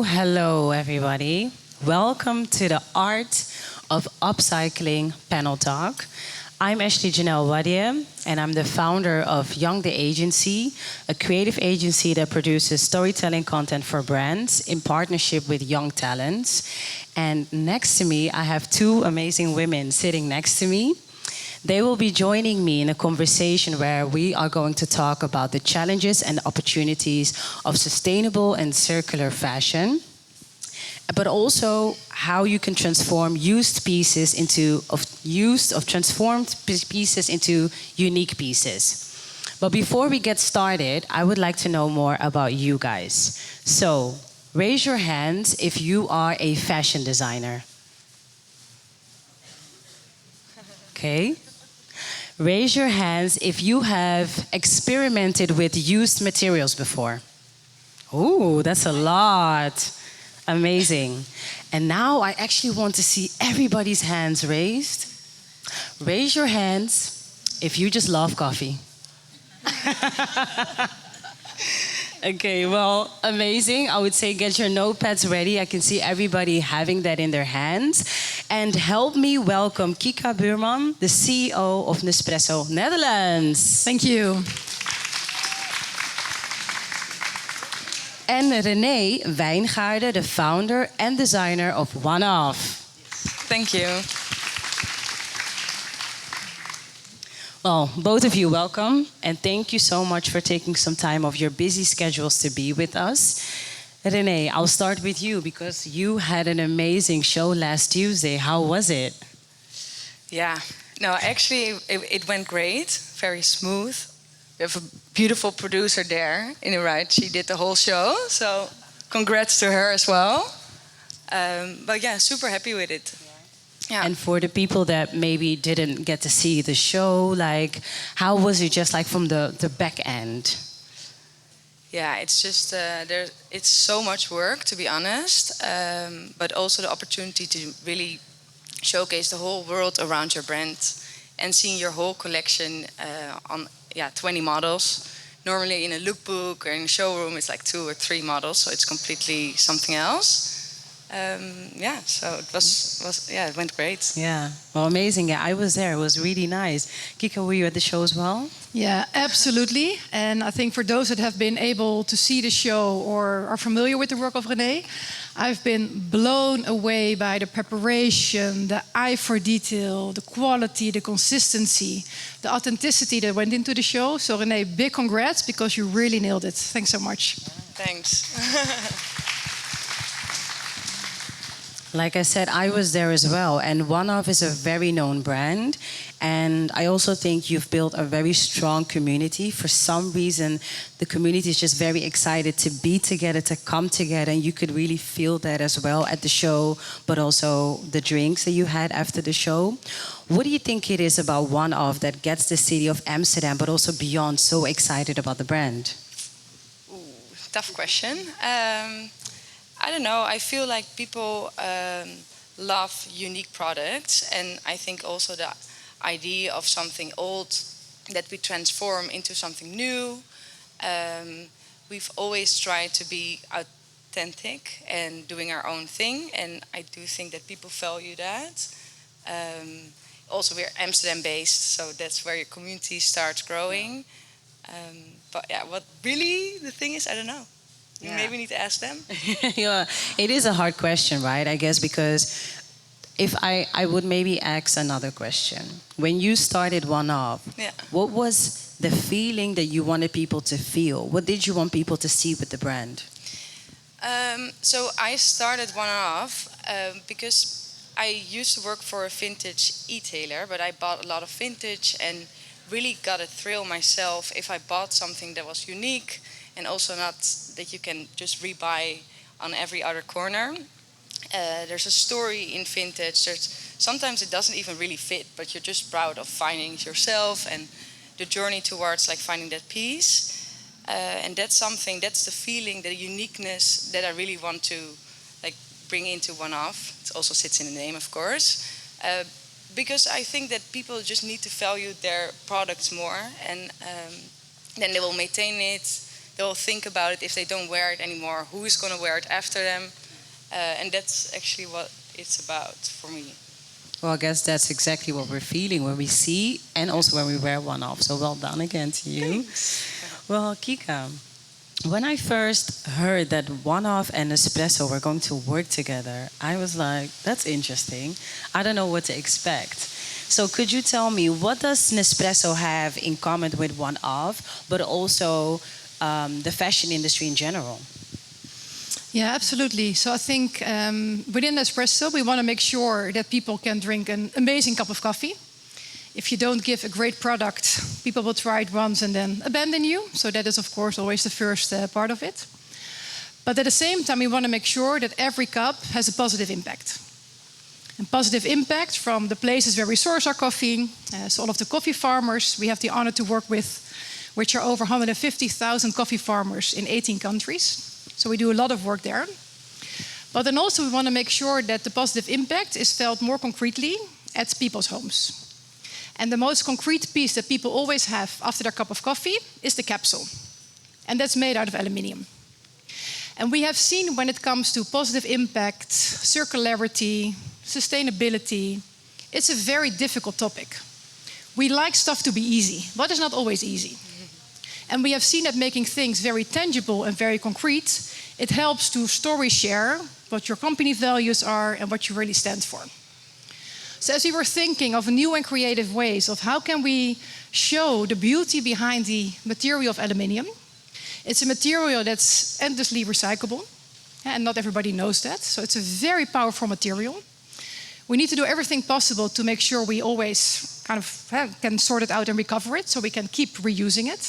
hello, everybody. Welcome to the Art of Upcycling panel talk. I'm Ashlee Wadie, and I'm the founder of Young the Agency, a creative agency that produces storytelling content for brands in partnership with young talents. And next to me, I have two amazing women sitting next to me. They will be joining me in a conversation where we are going to talk about the challenges and opportunities of sustainable and circular fashion, but also how you can transform transformed pieces into unique pieces. But before we get started, I would like to know more about you guys. So, raise your hands if you are a fashion designer. Okay. Raise your hands if you have experimented with used materials before. Ooh, that's a lot. Amazing. And now I actually want to see everybody's hands raised. Raise your hands if you just love coffee. Okay, well, amazing. I would say get your notepads ready. I can see everybody having that in their hands. And help me welcome Kiki Buhrmann, the CEO of Nespresso Netherlands. Thank you. And Renée van Wijngaarden, the founder and designer of One-Off. Thank you. Well, both of you, welcome. And thank you so much for taking some time off your busy schedules to be with us. Renée, I'll start with you because you had an amazing show last Tuesday. How was it? Yeah, no, actually it went great, very smooth. We have a beautiful producer there in the right. She did the whole show, so congrats to her as well. But yeah, super happy with it. Yeah. And for the people that maybe didn't get to see the show, like, how was it just like from the back end? Yeah, it's just it's so much work, to be honest, but also the opportunity to really showcase the whole world around your brand and seeing your whole collection on 20 models. Normally in a lookbook or in a showroom, it's like 2 or 3 models, so it's completely something else. So it went great. Yeah, well, amazing. Yeah, I was there. It was really nice. Kika, were you at the show as well? Yeah, absolutely. And I think for those that have been able to see the show or are familiar with the work of Renée, I've been blown away by the preparation, the eye for detail, the quality, the consistency, the authenticity that went into the show. So Renée, big congrats because you really nailed it. Thanks so much. Thanks. Like I said, I was there as well. And One-Off is a very known brand. And I also think you've built a very strong community. For some reason, the community is just very excited to be together, to come together. And you could really feel that as well at the show, but also the drinks that you had after the show. What do you think it is about One-Off that gets the city of Amsterdam, but also beyond, so excited about the brand? Ooh, tough question. I don't know. I feel like people love unique products, and I think also the idea of something old that we transform into something new. We've always tried to be authentic and doing our own thing, and I do think that people value that. Also, we're Amsterdam-based, so that's where your community starts growing. But yeah, what really the thing is, I don't know. You maybe need to ask them. Yeah, it is a hard question, right? I guess because if I would maybe ask another question. When you started One-Off, what was the feeling that you wanted people to feel? What did you want people to see with the brand? So I started One-Off because I used to work for a vintage e-tailer, but I bought a lot of vintage and really got a thrill myself if I bought something that was unique and also not that you can just rebuy on every other corner. There's a story in vintage. Sometimes it doesn't even really fit, but you're just proud of finding it yourself and the journey towards like finding that piece. And that's the feeling, the uniqueness that I really want to like bring into One-Off. It also sits in the name, of course. Because I think that people just need to value their products more, and then they will maintain it, they'll think about it if they don't wear it anymore. Who is going to wear it after them? And that's actually what it's about for me. Well, I guess that's exactly what we're feeling when we see and also when we wear one off. So well done again to you. Thanks. Well, Kika, when I first heard that One Off and Nespresso were going to work together, I was like, that's interesting. I don't know what to expect. So could you tell me, what does Nespresso have in common with One Off, but also the fashion industry in general? Yeah, absolutely. So I think within Nespresso, we want to make sure that people can drink an amazing cup of coffee. If you don't give a great product, people will try it once and then abandon you. So that is, of course, always the first part of it. But at the same time, we want to make sure that every cup has a positive impact. And positive impact from the places where we source our coffee. So all of the coffee farmers we have the honor to work with, which are over 150,000 coffee farmers in 18 countries. So we do a lot of work there. But then also we want to make sure that the positive impact is felt more concretely at people's homes. And the most concrete piece that people always have after their cup of coffee is the capsule. And that's made out of aluminium. And we have seen when it comes to positive impact, circularity, sustainability, it's a very difficult topic. We like stuff to be easy, but it's not always easy. And we have seen that making things very tangible and very concrete, it helps to story share what your company values are and what you really stand for. So as we were thinking of new and creative ways of how can we show the beauty behind the material of aluminium, it's a material that's endlessly recyclable, and not everybody knows that. So it's a very powerful material. We need to do everything possible to make sure we always kind of can sort it out and recover it, so we can keep reusing it.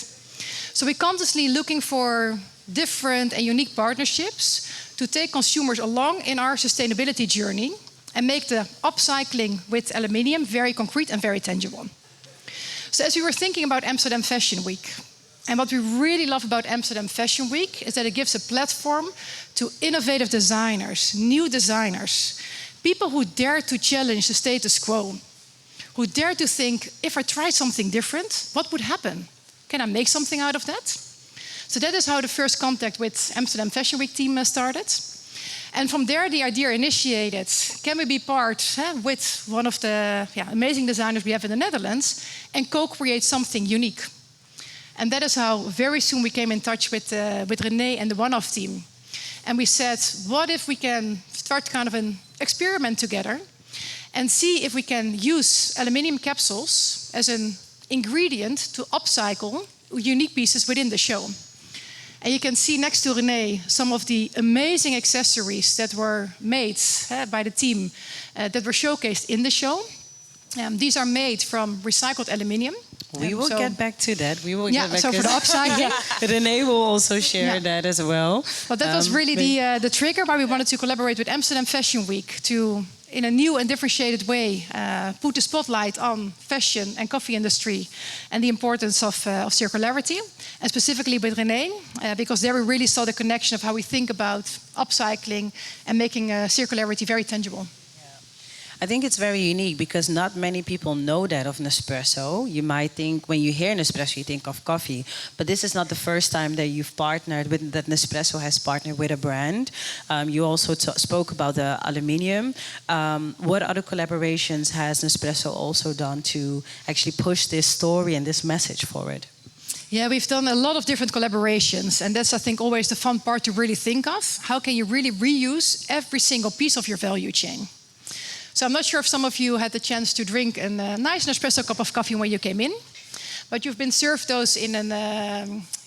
So we're constantly looking for different and unique partnerships to take consumers along in our sustainability journey and make the upcycling with aluminium very concrete and very tangible. So as we were thinking about Amsterdam Fashion Week, and what we really love about Amsterdam Fashion Week is that it gives a platform to innovative designers, new designers, people who dare to challenge the status quo, who dare to think, if I try something different, what would happen? Can I make something out of that? So that is how the first contact with Amsterdam Fashion Week team started. And from there, the idea initiated, can we be part with one of the amazing designers we have in the Netherlands and co-create something unique? And that is how very soon we came in touch with Renée and the One Off team. And we said, what if we can start kind of an experiment together and see if we can use aluminium capsules as an ingredient to upcycle unique pieces within the show. And you can see next to Renée some of the amazing accessories that were made by the team that were showcased in the show. These are made from recycled aluminium. We will get back to that. We will get back so for the upcycling. Renée will also share that as well. But that was really the trigger why we wanted to collaborate with Amsterdam Fashion Week to, in a new and differentiated way, put the spotlight on fashion and coffee industry and the importance of circularity, and specifically with Renée, because there we really saw the connection of how we think about upcycling and making circularity very tangible. I think it's very unique because not many people know that of Nespresso. You might think, when you hear Nespresso, you think of coffee. But this is not the first time that you've partnered with, that Nespresso has partnered with a brand. You also spoke about the aluminium. What other collaborations has Nespresso also done to actually push this story and this message forward? Yeah, we've done a lot of different collaborations. And that's, I think, always the fun part to really think of. How can you really reuse every single piece of your value chain? So I'm not sure if some of you had the chance to drink a nice Nespresso cup of coffee when you came in, but you've been served those in an,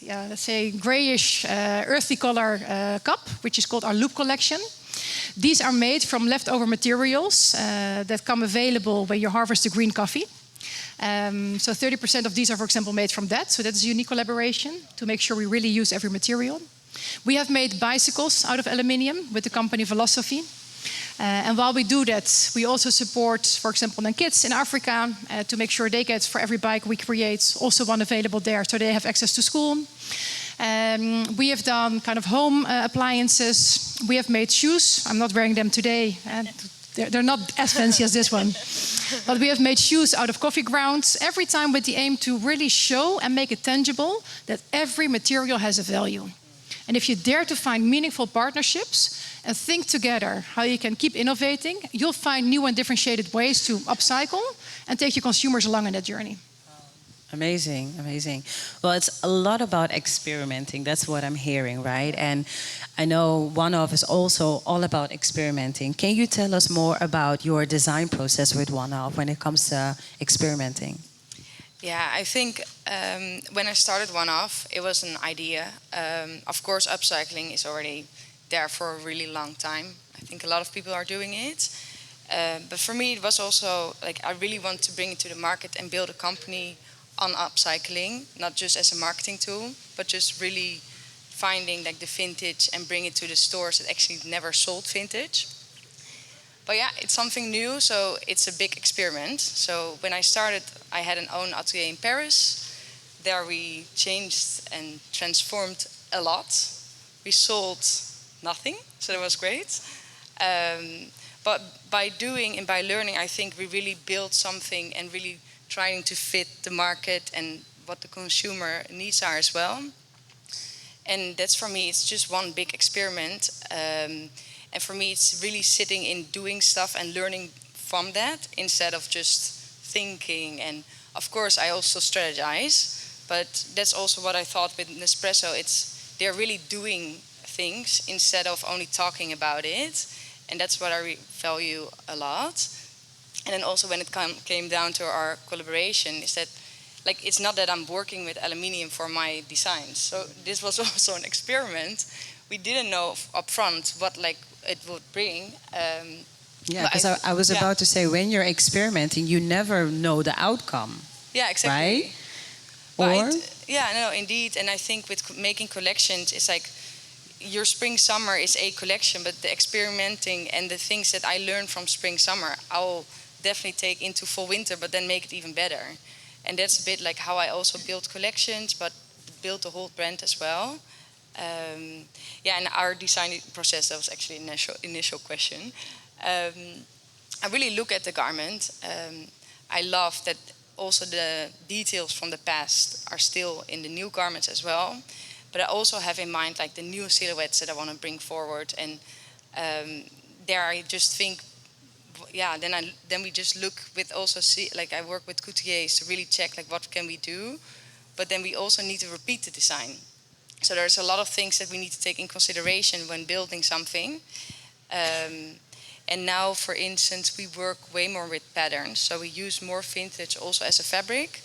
let's say, grayish, earthy color cup, which is called our Loop collection. These are made from leftover materials that come available when you harvest the green coffee. So 30% of these are, for example, made from that. So that's a unique collaboration to make sure we really use every material. We have made bicycles out of aluminium with the company Philosophy. And while we do that, we also support, for example, the kids in Africa to make sure they get, for every bike we create, also one available there so they have access to school. We have done kind of home appliances. We have made shoes. I'm not wearing them today They're not as fancy as this one. But we have made shoes out of coffee grounds, every time with the aim to really show and make it tangible that every material has a value. And if you dare to find meaningful partnerships and think together how you can keep innovating, you'll find new and differentiated ways to upcycle and take your consumers along in that journey. Amazing, amazing. Well, it's a lot about experimenting. That's what I'm hearing, right? And I know One Of is also all about experimenting. Can you tell us more about your design process with One Of when it comes to experimenting? Yeah, I think when I started One Of, it was an idea. Of course, upcycling is already there for a really long time. I think a lot of people are doing it. But for me, it was also like I really want to bring it to the market and build a company on upcycling, not just as a marketing tool, but just really finding like the vintage and bring it to the stores that actually never sold vintage. But yeah, it's something new, so it's a big experiment. So when I started, I had an own atelier in Paris. There we changed and transformed a lot. We sold nothing, so that was great. But by doing and by learning, I think we really built something and really trying to fit the market and what the consumer needs are as well. And that's for me, it's just one big experiment. And for me, it's really sitting in doing stuff and learning from that instead of just thinking. And of course, I also strategize, but that's also what I thought with Nespresso. They're really doing things instead of only talking about it. And that's what I value a lot. And then also when it came down to our collaboration, is that like it's not that I'm working with aluminium for my designs. So this was also an experiment. We didn't know upfront what like it would bring. Yeah, because I was about to say, when you're experimenting, you never know the outcome. Yeah, exactly. Right? No, indeed. And I think with making collections, it's like your spring-summer is a collection, but the experimenting and the things that I learned from spring-summer, I'll definitely take into fall-winter, but then make it even better. And that's a bit like how I also build collections, but build the whole brand as well. And our design process, that was actually an initial question. I really look at the garment. I love that also the details from the past are still in the new garments as well. But I also have in mind like the new silhouettes that I want to bring forward. And there I just think, then we just look with also like I work with couturiers to really check like what can we do. But then we also need to repeat the design. So there's a lot of things that we need to take in consideration when building something. And now, for instance, we work way more with patterns. So we use more vintage also as a fabric,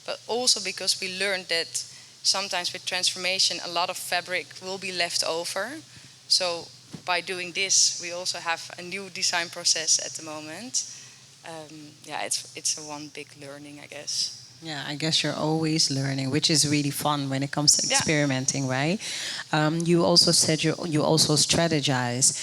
but also because we learned that sometimes with transformation, a lot of fabric will be left over. So by doing this, we also have a new design process at the moment. It's a one big learning, I guess. Yeah, I guess you're always learning, which is really fun when it comes to experimenting, right? You also said you also strategize.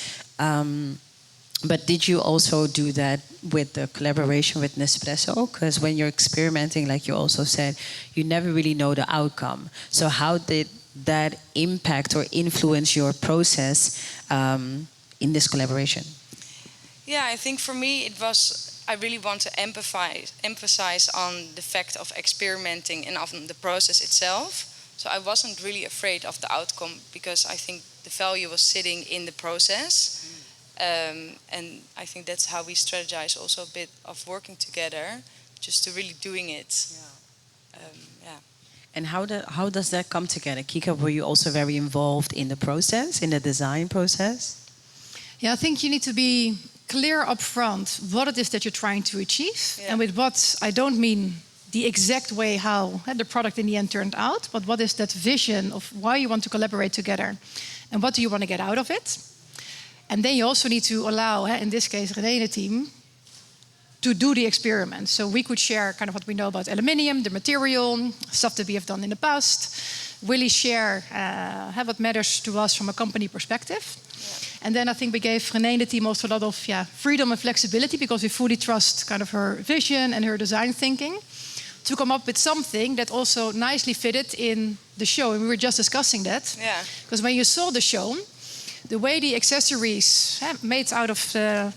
But did you also do that with the collaboration with Nespresso? Because when you're experimenting, like you also said, you never really know the outcome. So how did that impact or influence your process in this collaboration? Yeah, I think for me it was, I really want to emphasize on the fact of experimenting and on the process itself. So I wasn't really afraid of the outcome because I think the value was sitting in the process. And I think that's how we strategize also a bit of working together, just to really doing it. And how does that come together? Kika, were you also very involved in the process, in the design process? Yeah, I think you need to be clear up front what it is that you're trying to achieve. Yeah. And with what, I don't mean the exact way how the product in the end turned out, but what is that vision of why you want to collaborate together and what do you want to get out of it? And then you also need to allow, in this case, Renée and the team, to do the experiment. So we could share kind of what we know about aluminium, the material, stuff that we have done in the past, really share what matters to us from a company perspective. Yeah. And then I think we gave Renée and the team also a lot of freedom and flexibility because we fully trust kind of her vision and her design thinking to come up with something that also nicely fitted in the show. And we were just discussing that. Yeah. Because when you saw the show, the way the accessories made out of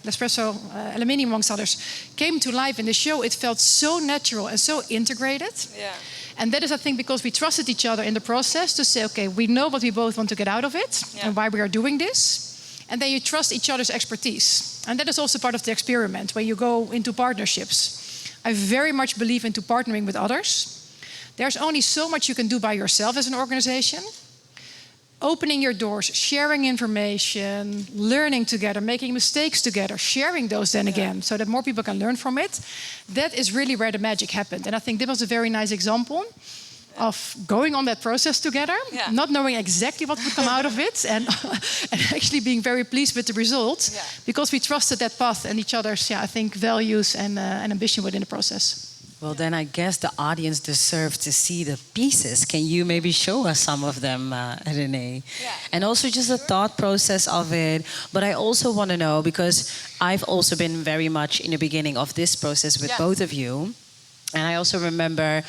Nespresso aluminium, amongst others, came to life in the show, it felt so natural and so integrated. Yeah. And that is, I think, because we trusted each other in the process to say, okay, we know what we both want to get out of it and why we are doing this. And then you trust each other's expertise. And that is also part of the experiment when you go into partnerships. I very much believe into partnering with others. There's only so much you can do by yourself as an organization. Opening your doors, sharing information, learning together, making mistakes together, sharing those then again, so that more people can learn from it. That is really where the magic happened. And I think this was a very nice example of going on that process together, not knowing exactly what would come out of it, and actually being very pleased with the result, because we trusted that path and each other's, I think, values and ambition within the process. Well, then I guess the audience deserves to see the pieces. Can you maybe show us some of them, Renée? Yeah. And also just the thought process of it. But I also want to know, because I've also been very much in the beginning of this process with both of you. And I also remember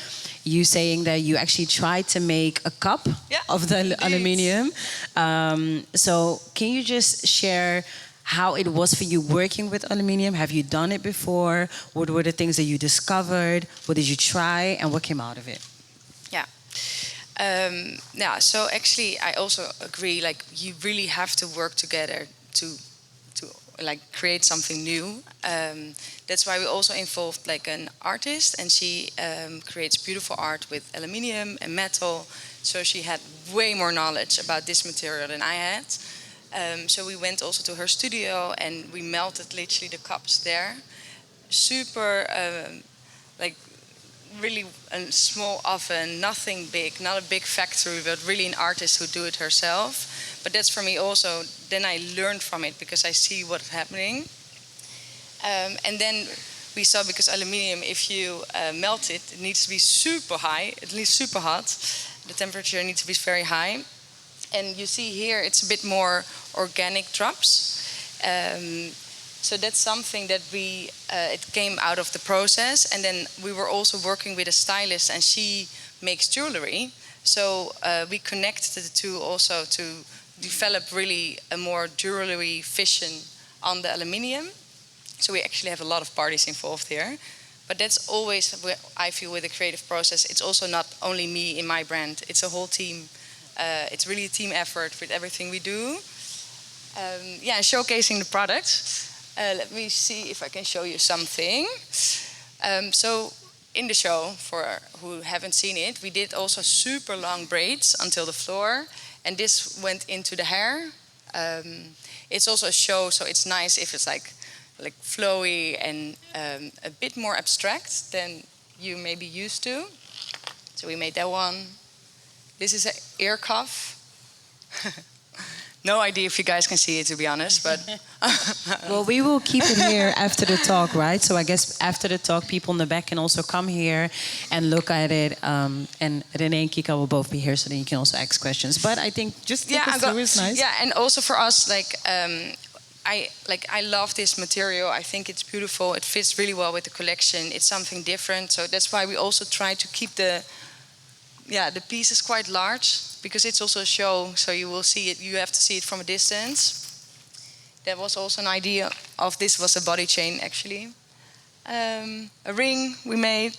you saying that you actually tried to make a cup of the aluminium. So can you just share how it was for you working with aluminium? Have you done it before? What were the things that you discovered? What did you try? And what came out of it? Yeah. So actually, I also agree. Like, you really have to work together to like create something new. That's why we also involved like an artist, and she creates beautiful art with aluminium and metal. So she had way more knowledge about this material than I had. So we went also to her studio and we melted literally the cups there. Super, like really a small oven, nothing big, not a big factory, but really an artist who do it herself. But that's for me also, then I learned from it because I see what's happening. And then we saw, because aluminium, if you melt it, it needs to be super high, at least super hot. The temperature needs to be very high. And you see here, it's a bit more organic drops. So that's something that it came out of the process. And then we were also working with a stylist, and she makes jewelry. So we connected the two also to develop really a more jewelry vision on the aluminium. So we actually have a lot of parties involved here. But that's always, I feel, with the creative process, it's also not only me in my brand, it's a whole team. It's really a team effort with everything we do. Showcasing the products. Let me see if I can show you something. So in the show, for who haven't seen it, we did also super long braids until the floor. And this went into the hair. It's also a show, so it's nice if it's like flowy and a bit more abstract than you may be used to. So we made that one. This is an ear cuff. No idea if you guys can see it, to be honest, but... Well, we will keep it here after the talk, right? So I guess after the talk, people in the back can also come here and look at it. And Renée and Kika will both be here, so then you can also ask questions. But I think just take us through, it's nice. Yeah, and also for us, I love this material. I think it's beautiful. It fits really well with the collection. It's something different. So that's why we also try to keep the piece is quite large, because it's also a show, so you will see it. You have to see it from a distance. That was also an idea of this was a body chain, actually. A ring we made.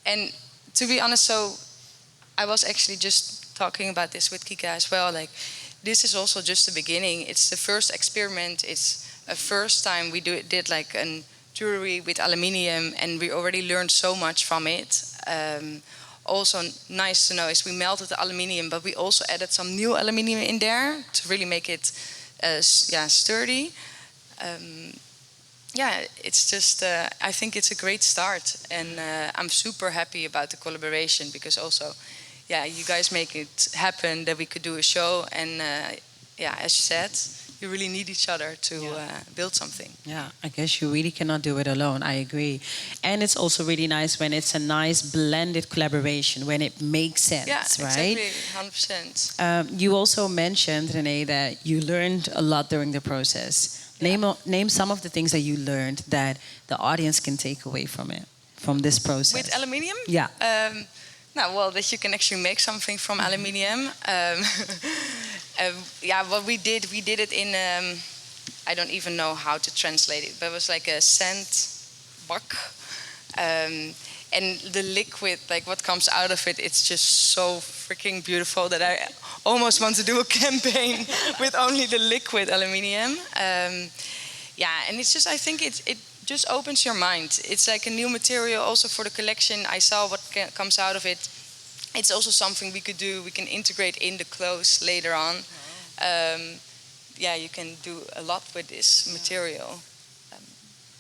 And to be honest, so I was actually just talking about this with Kika as well. Like, this is also just the beginning. It's the first experiment. It's a first time we did like a jewelry with aluminium, and we already learned so much from it. Also nice to know is we melted the aluminium, but we also added some new aluminium in there to really make it sturdy. It's just I think it's a great start, and I'm super happy about the collaboration, because also you guys make it happen that we could do a show, and as you said, you really need each other to build something. Yeah, I guess you really cannot do it alone. I agree. And it's also really nice when it's a nice blended collaboration, when it makes sense, right? Exactly, 100%. You also mentioned, Renée, that you learned a lot during the process. Name some of the things that you learned that the audience can take away from this process. With aluminium? Yeah. That you can actually make something from aluminium. What we did it in, I don't even know how to translate it, but it was like a sand bak. And the liquid, like what comes out of it, it's just so freaking beautiful that I almost want to do a campaign with only the liquid aluminium. And it's just, I think it just opens your mind. It's like a new material also for the collection. I saw what comes out of it. It's also something we could do. We can integrate in the clothes later on. You can do a lot with this material.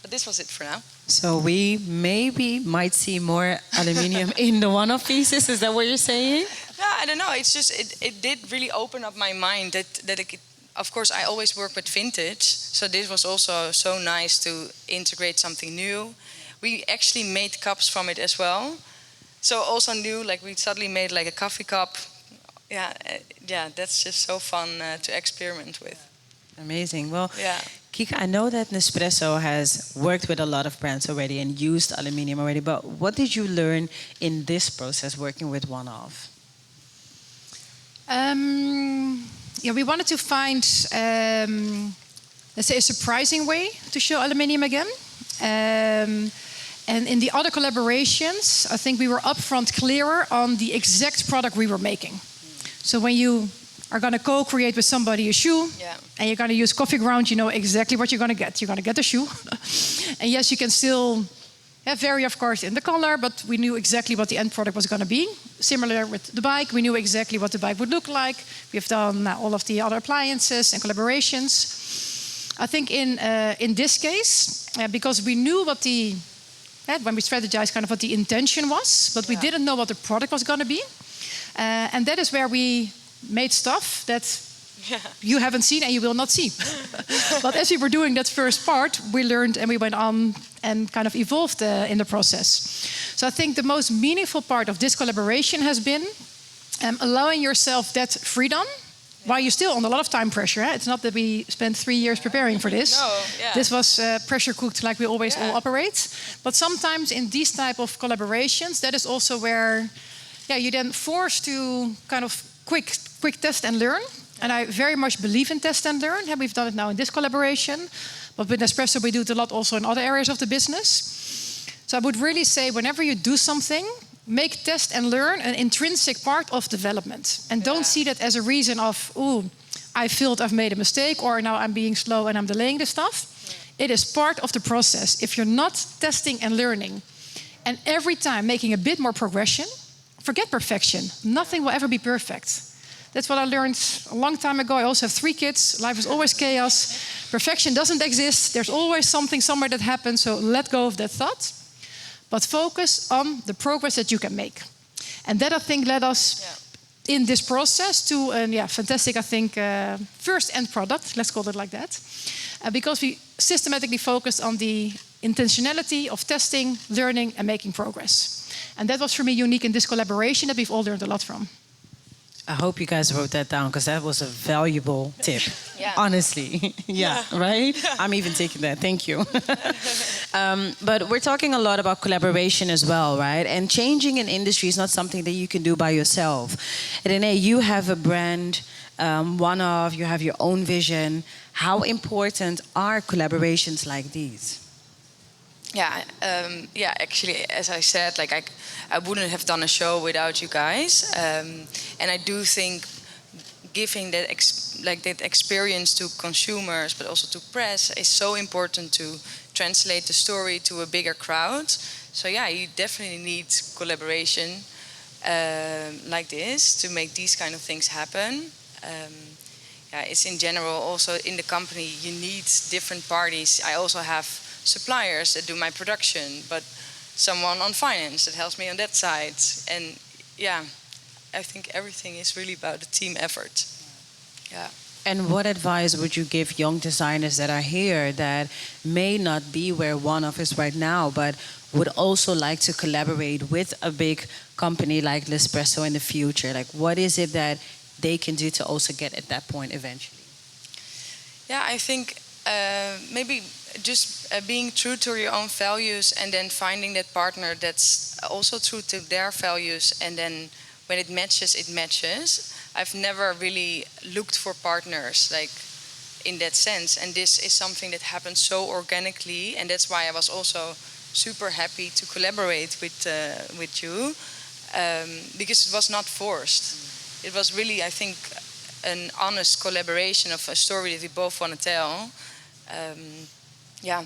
But this was it for now. So we maybe might see more aluminium in the one-off pieces. Is that what you're saying? Yeah, I don't know. It's just it did really open up my mind that of course I always work with vintage, so this was also so nice to integrate something new. We actually made cups from it as well. So also new, like we suddenly made like a coffee cup. That's just so fun to experiment with. Amazing. Well, yeah. Kiki, I know that Nespresso has worked with a lot of brands already and used aluminium already, but what did you learn in this process working with One-Off? We wanted to find, let's say, a surprising way to show aluminium again. And in the other collaborations, I think we were upfront clearer on the exact product we were making. So when you are going to co-create with somebody a shoe, and you're going to use coffee ground, you know exactly what you're going to get. You're going to get a shoe. And yes, you can still vary, of course, in the color, but we knew exactly what the end product was going to be. Similar with the bike, we knew exactly what the bike would look like. We've done all of the other appliances and collaborations. I think in this case, because we knew what when we strategized, kind of what the intention was, but we didn't know what the product was going to be. And that is where we made stuff that you haven't seen and you will not see. But as we were doing that first part, we learned and we went on and kind of evolved in the process. So I think the most meaningful part of this collaboration has been allowing yourself that freedom while you're still under a lot of time pressure. It's not that we spent 3 years preparing for this. This was pressure cooked like we always all operate. But sometimes in these type of collaborations, that is also where you're then forced to kind of quick test and learn. And I very much believe in test and learn. We've done it now in this collaboration. But with Nespresso, we do it a lot also in other areas of the business. So I would really say whenever you do something, make test and learn an intrinsic part of development. And don't see that as a reason of, I failed, I've made a mistake, or now I'm being slow and I'm delaying the stuff. It is part of the process. If you're not testing and learning, and every time making a bit more progression, forget perfection. Nothing will ever be perfect. That's what I learned a long time ago. I also have 3 kids. Life is always chaos. Perfection doesn't exist. There's always something somewhere that happens. So let go of that thought. But focus on the progress that you can make. And that, I think, led us in this process to a fantastic, I think, first end product. Let's call it like that. Because we systematically focused on the intentionality of testing, learning, and making progress. And that was for me unique in this collaboration that we've all learned a lot from. I hope you guys wrote that down because that was a valuable tip. Honestly. Right? I'm even taking that. Thank you. But we're talking a lot about collaboration as well, right? And changing an industry is not something that you can do by yourself. Renée, you have a brand, One-Off, you have your own vision. How important are collaborations like these? Actually, as I said, like I wouldn't have done a show without you guys, and I do think giving that that experience to consumers, but also to press, is so important to translate the story to a bigger crowd. So you definitely need collaboration like this to make these kind of things happen. It's in general also in the company you need different parties. I also have suppliers that do my production, but someone on finance that helps me on that side. And I think everything is really about a team effort. And what advice would you give young designers that are here that may not be where One-Off is right now, but would also like to collaborate with a big company like Nespresso in the future? Like, what is it that they can do to also get at that point eventually? I think maybe just being true to your own values and then finding that partner that's also true to their values, and then when it matches, it matches. I've never really looked for partners like in that sense, and this is something that happened so organically, and that's why I was also super happy to collaborate with you, because it was not forced. It was really, I think, an honest collaboration of a story that we both want to tell. Yeah,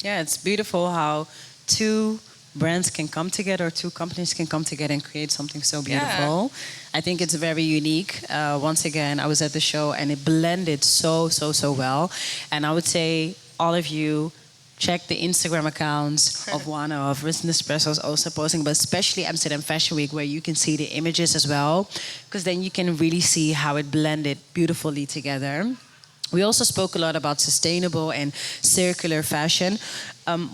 it's beautiful how two brands can come together, two companies can come together and create something so beautiful. Yeah. I think it's very unique. Once again, I was at the show and it blended so well. And I would say all of you check the Instagram accounts of one of Nespresso is also posting, but especially Amsterdam Fashion Week, where you can see the images as well, because then you can really see how it blended beautifully together. We also spoke a lot about sustainable and circular fashion.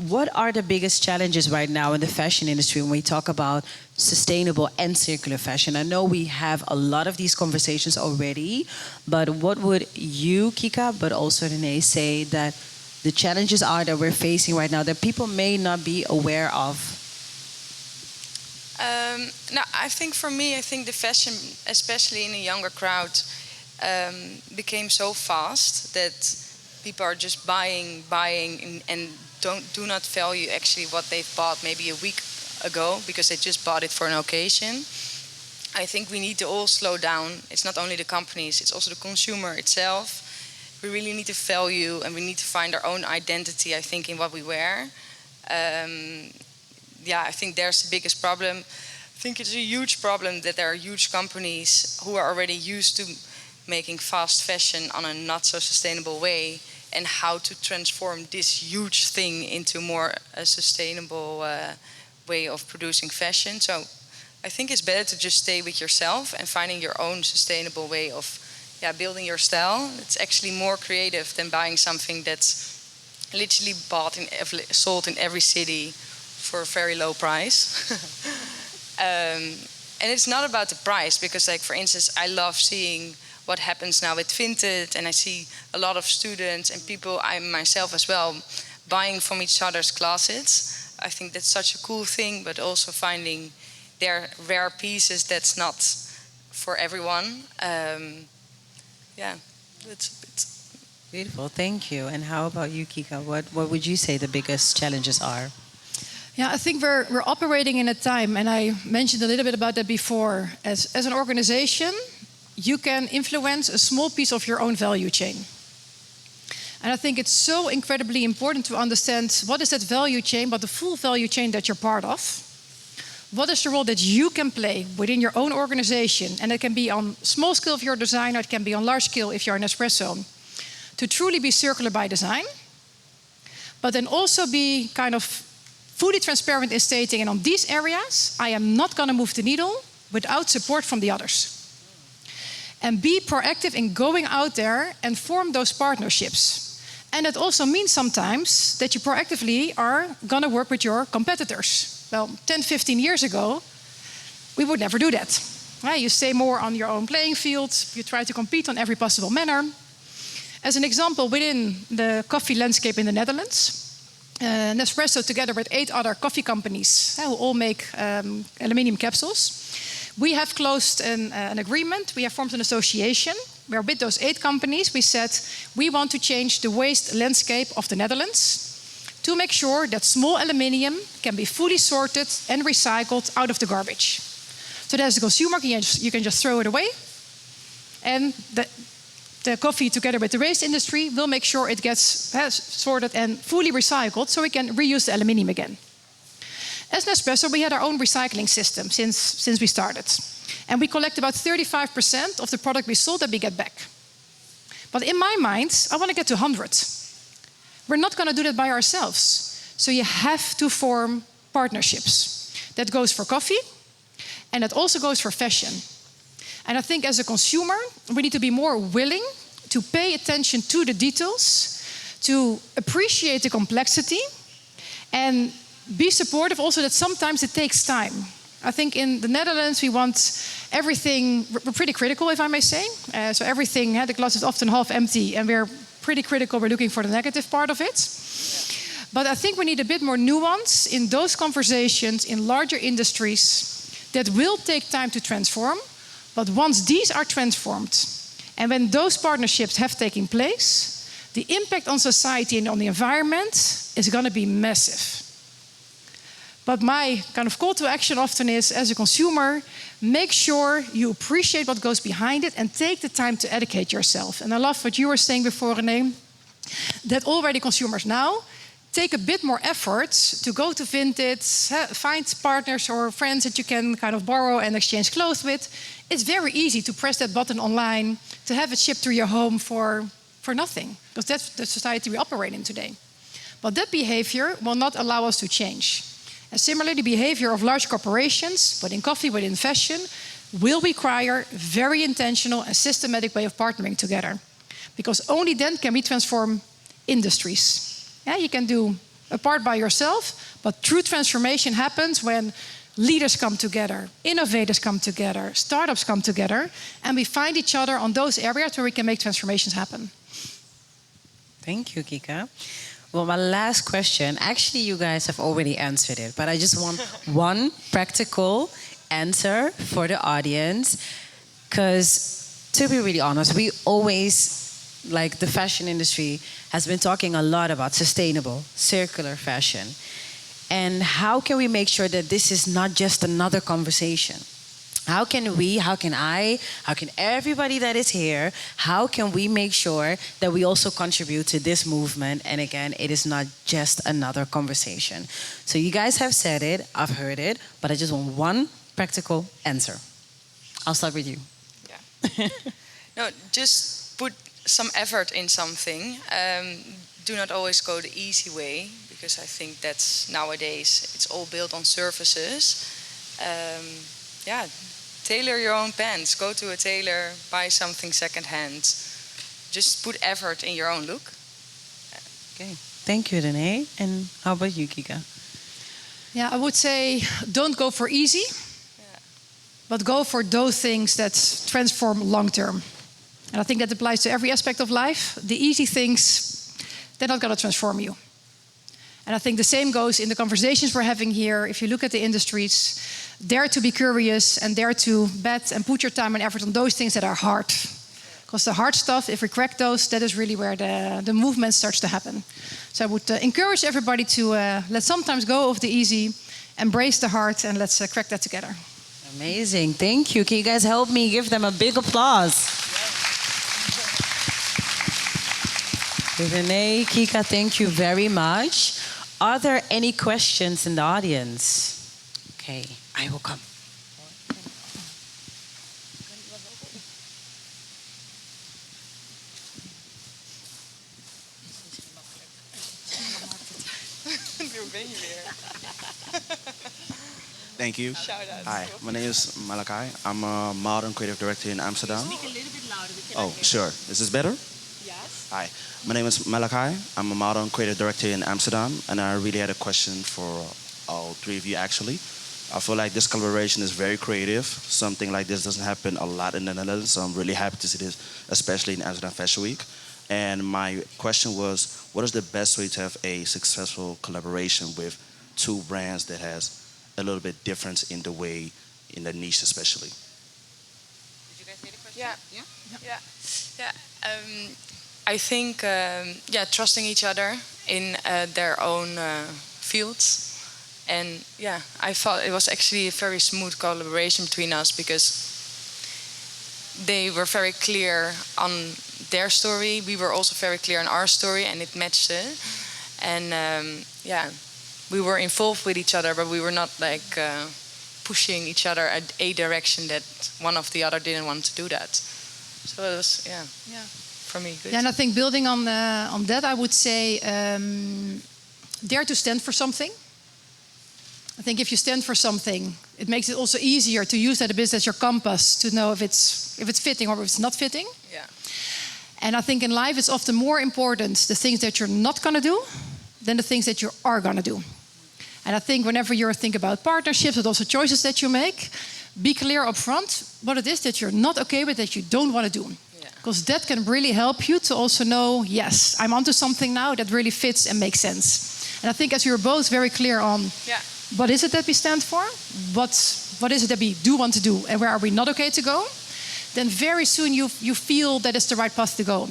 What are the biggest challenges right now in the fashion industry when we talk about sustainable and circular fashion? I know we have a lot of these conversations already, but what would you, Kika, but also Renée, say that the challenges are that we're facing right now that people may not be aware of? I think for me, I think the fashion, especially in a younger crowd, became so fast that people are just buying and do not value actually what they've bought maybe a week ago because they just bought it for an occasion. I think we need to all slow down. It's not only the companies, it's also the consumer itself. We really need to value and we need to find our own identity, I think, in what we wear. I think there's the biggest problem. I think it's a huge problem that there are huge companies who are already used to making fast fashion on a not so sustainable way, and how to transform this huge thing into more a sustainable way of producing fashion. So I think it's better to just stay with yourself and finding your own sustainable way of building your style. It's actually more creative than buying something that's literally sold in every city for a very low price. And it's not about the price, because like, for instance, I love seeing what happens now with vintage, and I see a lot of students and people, I myself as well, buying from each other's closets. I think that's such a cool thing, but also finding their rare pieces that's not for everyone. That's a bit beautiful. Thank you. And how about you, Kika? What would you say the biggest challenges are? Yeah, I think we're operating in a time, and I mentioned a little bit about that before. As an organization, you can influence a small piece of your own value chain. And I think it's so incredibly important to understand what is that value chain, but the full value chain that you're part of. What is the role that you can play within your own organization? And it can be on small scale if you're a designer, it can be on large scale if you're an Nespresso. To truly be circular by design, but then also be kind of fully transparent in stating, and on these areas, I am not going to move the needle without support from the others. And be proactive in going out there and form those partnerships. And it also means sometimes that you proactively are going to work with your competitors. Well, 10, 15 years ago, we would never do that. You stay more on your own playing field. You try to compete on every possible manner. As an example, within the coffee landscape in the Netherlands, Nespresso, together with 8 other coffee companies who all make aluminium capsules, we have closed an agreement. We have formed an association where with those 8 companies we said we want to change the waste landscape of the Netherlands to make sure that small aluminium can be fully sorted and recycled out of the garbage. So that as a consumer, you can just throw it away. And the coffee, together with the waste industry, will make sure it gets sorted and fully recycled so we can reuse the aluminium again. As Nespresso, we had our own recycling system since we started. And we collect about 35% of the product we sold that we get back. But in my mind, I want to get to 100. We're not going to do that by ourselves. So you have to form partnerships. That goes for coffee, and that also goes for fashion. And I think as a consumer, we need to be more willing to pay attention to the details, to appreciate the complexity, and be supportive also that sometimes it takes time. I think in the Netherlands, we want everything, we're pretty critical, if I may say. So everything, the glass is often half empty, and we're pretty critical, we're looking for the negative part of it. Yeah. But I think we need a bit more nuance in those conversations in larger industries that will take time to transform, But once these are transformed, and when those partnerships have taken place, the impact on society and on the environment is going to be massive. But my kind of call to action often is, as a consumer, make sure you appreciate what goes behind it and take the time to educate yourself. And I love what you were saying before, Renée, that already consumers now take a bit more effort to go to vintage, find partners or friends that you can kind of borrow and exchange clothes with. It's very easy to press that button online, to have it shipped to your home for nothing, because that's the society we operate in today. But that behavior will not allow us to change. And similarly, the behavior of large corporations, within coffee, within fashion, will require very intentional and systematic way of partnering together. Because only then can we transform industries. Yeah, you can do a part by yourself, but true transformation happens when leaders come together, innovators come together, startups come together, and we find each other on those areas where we can make transformations happen. Thank you, Kika. Well, my last question, actually you guys have already answered it, but I just want one practical answer for the audience. Because to be really honest, we always, like the fashion industry has been talking a lot about sustainable, circular fashion. And how can we make sure that this is not just another conversation? How can we, how can I, how can everybody that is here, how can we make sure that we also contribute to this movement? And again, it is not just another conversation. So you guys have said it, I've heard it, but I just want one practical answer. I'll start with you. Yeah. No, just put some effort in something. Do not always go the easy way, because I think that's nowadays it's all built on services. Yeah, tailor your own pants. Go to a tailor, buy something secondhand. Just put effort in your own look. Okay, thank you, Renée. And how about you, Kika? Yeah, I would say don't go for easy, but go for those things that transform long term. And I think that applies to every aspect of life. The easy things, they're not going to transform you. And I think the same goes in the conversations we're having here. If you look at the industries, dare to be curious and dare to bet and put your time and effort on those things that are hard. Because the hard stuff, if we crack those, that is really where the movement starts to happen. So I would encourage everybody to let's sometimes go of the easy, embrace the hard, and let's crack that together. Amazing, thank you. Can you guys help me give them a big applause? Renée, Kika, thank you very much. Are there any questions in the audience? Okay, I will come. Thank you. Hi, my name is Malachi. I'm a modern creative director in Amsterdam. Speak a little bit louder. Oh, sure. Is this better? Yes. Hi, my name is Malachi. I'm a modern creative director in Amsterdam, and I really had a question for all three of you, actually. I feel like this collaboration is very creative. Something like this doesn't happen a lot in the Netherlands, so I'm really happy to see this, especially in Amsterdam Fashion Week. And my question was, what is the best way to have a successful collaboration with two brands that has a little bit difference in the way, in the niche especially? Did you guys hear the question? Yeah. I think, trusting each other in their own fields. And yeah, I thought it was actually a very smooth collaboration between us, because they were very clear on their story. We were also very clear on our story, and it matched it. And we were involved with each other, but we were not like pushing each other at a direction that one of the other didn't want to do that. So it was, for me, good. Yeah, and I think building on that, I would say dare to stand for something. I think if you stand for something, it makes it also easier to use that a bit as your compass to know if it's fitting or if it's not fitting. Yeah. And I think in life it's often more important the things that you're not going to do than the things that you are going to do. And I think whenever you think about partnerships, but also choices that you make, be clear up front what it is that you're not okay with, that you don't want to do. Because that can really help you to also know, yes, I'm onto something now that really fits and makes sense. And I think as you're both very clear on what is it that we stand for, what is it that we do want to do, and where are we not okay to go, then very soon you feel that it's the right path to go.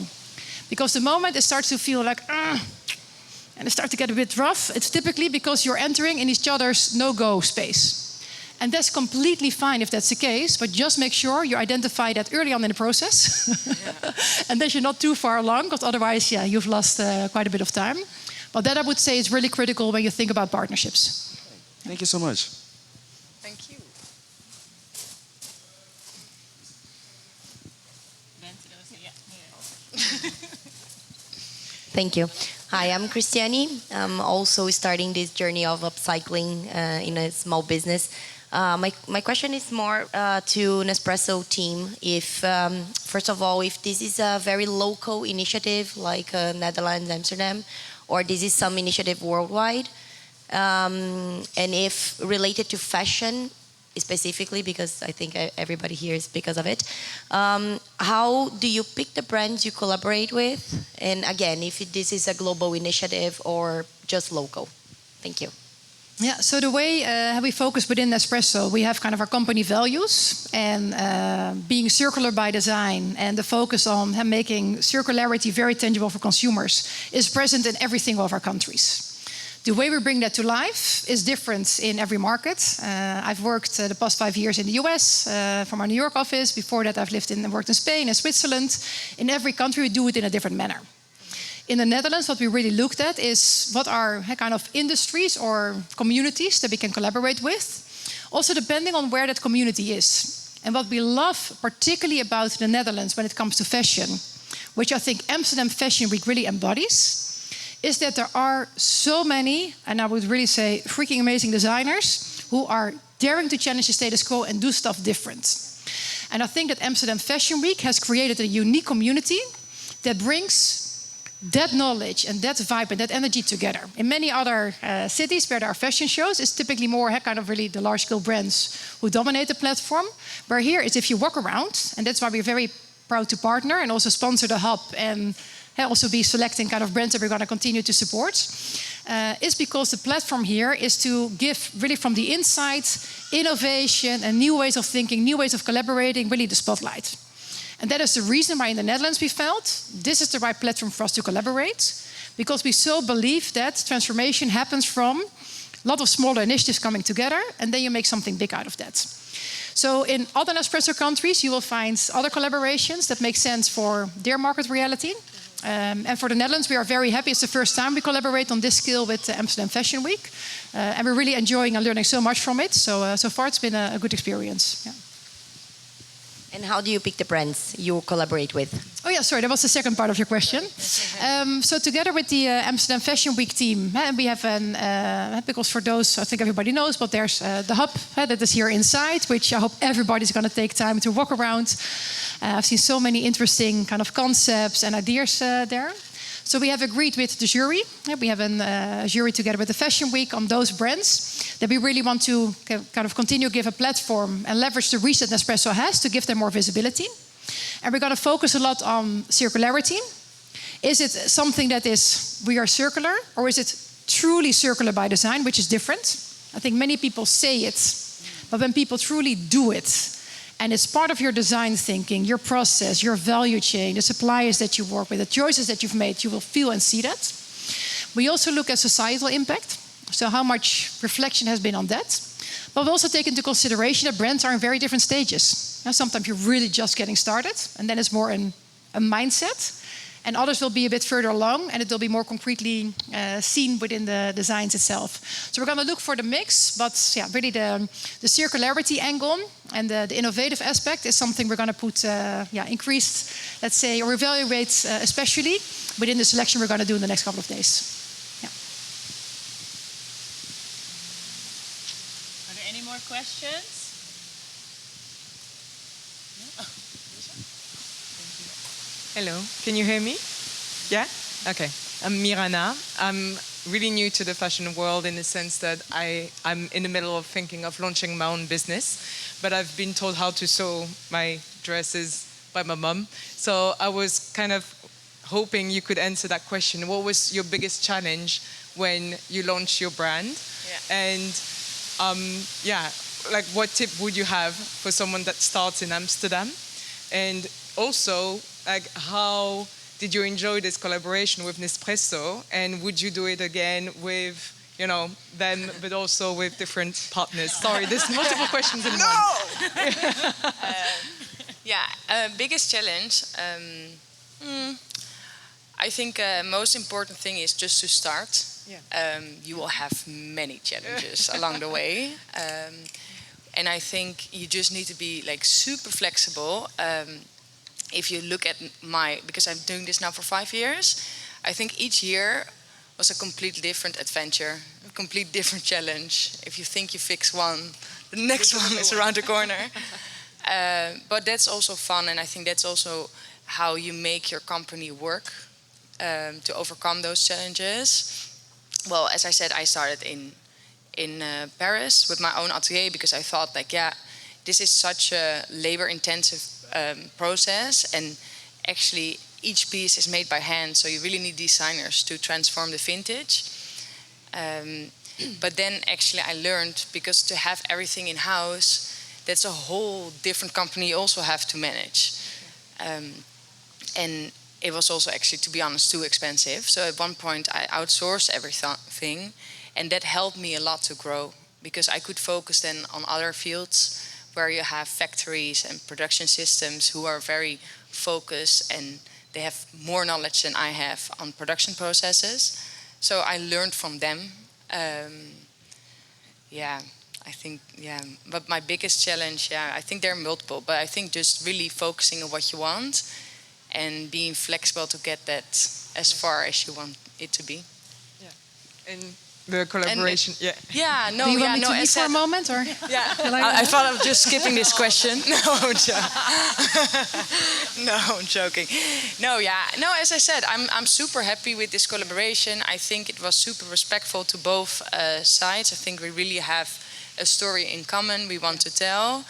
Because the moment it starts to feel like, and it starts to get a bit rough, it's typically because you're entering in each other's no-go space. And that's completely fine if that's the case, but just make sure you identify that early on in the process. And that you're not too far along, because otherwise, you've lost quite a bit of time. But that I would say is really critical when you think about partnerships. Thank you so much. Thank you. Thank you. Hi, I'm Christiane. I'm also starting this journey of upcycling in a small business. My question is more to Nespresso team. If first of all, if this is a very local initiative like Netherlands, Amsterdam, or this is some initiative worldwide, and if related to fashion specifically, because I think everybody here is because of it. How do you pick the brands you collaborate with? And again, if this is a global initiative or just local? Thank you. Yeah, so the way we focus within Nespresso, we have kind of our company values and being circular by design, and the focus on making circularity very tangible for consumers is present in every single of our countries. The way we bring that to life is different in every market. I've worked the past 5 years in the US from our New York office. Before that, I've worked in Spain and Switzerland. In every country, we do it in a different manner. In the Netherlands, what we really looked at is what are kind of industries or communities that we can collaborate with, also depending on where that community is. And what we love particularly about the Netherlands when it comes to fashion, which I think Amsterdam Fashion Week really embodies, is that there are so many, and I would really say freaking amazing designers who are daring to challenge the status quo and do stuff different. And I think that Amsterdam Fashion Week has created a unique community that brings that knowledge and that vibe and that energy together. In many other cities where there are fashion shows, it's typically more kind of really the large-scale brands who dominate the platform. Where here is if you walk around, and that's why we're very proud to partner and also sponsor the hub and also be selecting kind of brands that we're going to continue to support, is because the platform here is to give really from the inside innovation and new ways of thinking, new ways of collaborating, really the spotlight. And that is the reason why in the Netherlands we felt this is the right platform for us to collaborate, because we so believe that transformation happens from a lot of smaller initiatives coming together, and then you make something big out of that. So in other Nespresso countries, you will find other collaborations that make sense for their market reality. And for the Netherlands, we are very happy. It's the first time we collaborate on this scale with Amsterdam Fashion Week. And we're really enjoying and learning so much from it. So far, it's been a good experience. Yeah. And how do you pick the brands you collaborate with? Oh yeah, sorry, that was the second part of your question. So together with the Amsterdam Fashion Week team, we have because for those, I think everybody knows, but there's the hub that is here inside, which I hope everybody's going to take time to walk around. I've seen so many interesting kind of concepts and ideas there. So we have agreed with the jury. We have a jury together with the Fashion Week on those brands that we really want to kind of continue to give a platform and leverage the reach that Nespresso has to give them more visibility. And we're going to focus a lot on circularity. Is it something that is, we are circular, or is it truly circular by design, which is different? I think many people say it, but when people truly do it, and it's part of your design thinking, your process, your value chain, the suppliers that you work with, the choices that you've made, you will feel and see that. We also look at societal impact, so how much reflection has been on that. But we also take into consideration that brands are in very different stages. Now, sometimes you're really just getting started, and then it's more a mindset. And others will be a bit further along, and it will be more concretely seen within the designs itself. So we're going to look for the mix, but yeah, really the circularity angle and the innovative aspect is something we're going to put increased, let's say, or evaluate especially within the selection we're going to do in the next couple of days. Yeah. Are there any more questions? Hello, can you hear me? Yeah? Okay. I'm Mirana. I'm really new to the fashion world in the sense that I'm in the middle of thinking of launching my own business, but I've been told how to sew my dresses by my mum. So I was kind of hoping you could answer that question. What was your biggest challenge when you launched your brand? Yeah. And like what tip would you have for someone that starts in Amsterdam? And also, like, how did you enjoy this collaboration with Nespresso? And would you do it again with, you know, them, but also with different partners? Sorry, there's multiple questions in one. Biggest challenge. I think most important thing is just to start. Yeah. You will have many challenges along the way. And I think you just need to be like super flexible. If you look at because I'm doing this now for 5 years, I think each year was a completely different adventure, a complete different challenge. If you think you fix one, the next one is around the corner. But that's also fun, and I think that's also how you make your company work to overcome those challenges. Well, as I said, I started in Paris with my own atelier because I thought, like, this is such a labor-intensive process, and actually each piece is made by hand, so you really need designers to transform the vintage. But then actually I learned, because to have everything in-house, that's a whole different company you also have to manage. And it was also actually, to be honest, too expensive. So at one point I outsourced everything, and that helped me a lot to grow, because I could focus then on other fields where you have factories and production systems who are very focused, and they have more knowledge than I have on production processes. So I learned from them. I think, but my biggest challenge, I think there are multiple, but I think just really focusing on what you want and being flexible to get that as far as you want it to be. Yeah. And the collaboration, Do you want me to leave for a moment, or? I thought of just skipping this question. No, I'm joking. No, as I said, I'm super happy with this collaboration. I think it was super respectful to both sides. I think we really have a story in common we want to tell.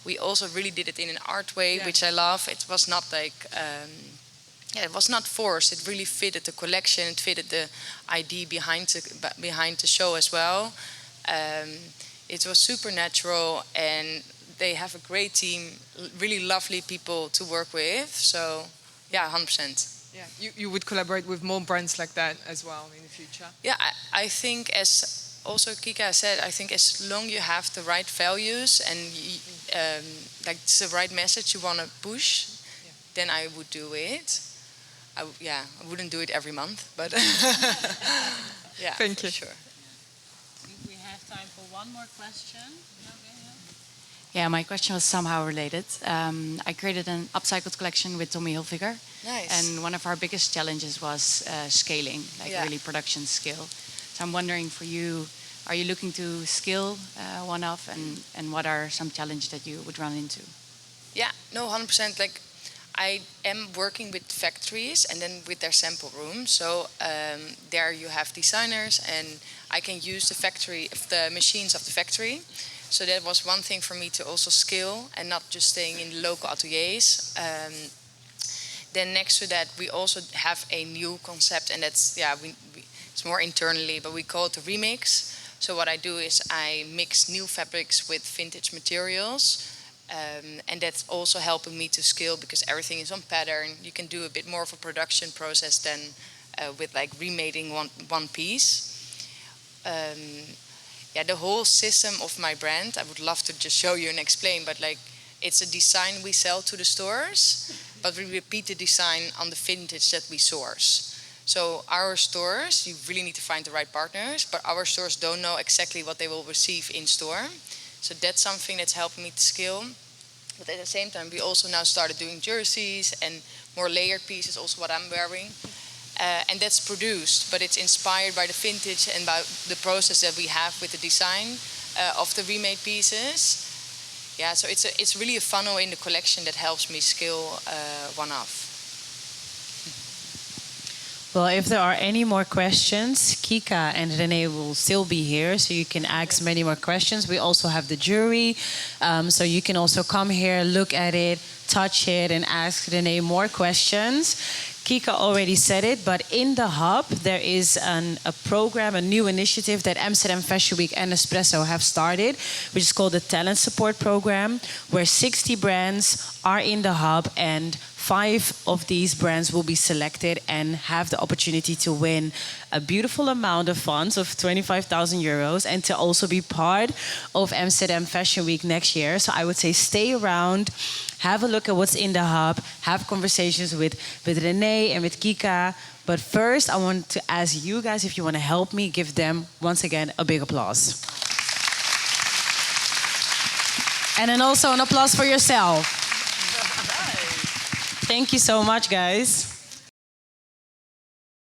We also really did it in an art way, which I love. It was not like... it was not forced. It really fitted the collection. It fitted the idea behind the show as well. It was super natural, and they have a great team, really lovely people to work with. So, 100%. Yeah, you would collaborate with more brands like that as well in the future? Yeah, I think, as also Kika said, I think as long you have the right values and like it's the right message you want to push, then I would do it. I wouldn't do it every month, but Thank you. Sure. I think we have time for one more question. Yeah, my question was somehow related. I created an upcycled collection with Tommy Hilfiger. Nice. And one of our biggest challenges was scaling, really production scale. So I'm wondering for you, are you looking to scale one off, and what are some challenges that you would run into? Yeah, no, 100%. Like, I am working with factories and then with their sample room. So there you have designers, and I can use the machines of the factory. So that was one thing for me to also scale and not just staying in local ateliers. Then next to that, we also have a new concept, and that's it's more internally, but we call it the remix. So what I do is I mix new fabrics with vintage materials. And that's also helping me to scale, because everything is on pattern. You can do a bit more of a production process than with like remaking one piece. The whole system of my brand, I would love to just show you and explain, but like it's a design we sell to the stores, but we repeat the design on the vintage that we source. So our stores, you really need to find the right partners, but our stores don't know exactly what they will receive in store. So that's something that's helping me to scale. But at the same time, we also now started doing jerseys and more layered pieces, also what I'm wearing. And that's produced, but it's inspired by the vintage and by the process that we have with the design of the remade pieces. Yeah, so it's really a funnel in the collection that helps me scale one off. Well, if there are any more questions, Kika and Renée will still be here, so you can ask many more questions. We also have the jury, so you can also come here, look at it, touch it, and ask Renée more questions. Kika already said it, but in the hub there is a program, a new initiative that Amsterdam Fashion Week and Nespresso have started, which is called the Talent Support Program, where 60 brands are in the hub and 5 of these brands will be selected and have the opportunity to win a beautiful amount of funds of 25,000 euros and to also be part of Amsterdam Fashion Week next year. So I would say stay around, have a look at what's in the hub, have conversations with Renée and with Kika. But first, I want to ask you guys if you want to help me give them, once again, a big applause. And then also an applause for yourself. Thank you so much, guys.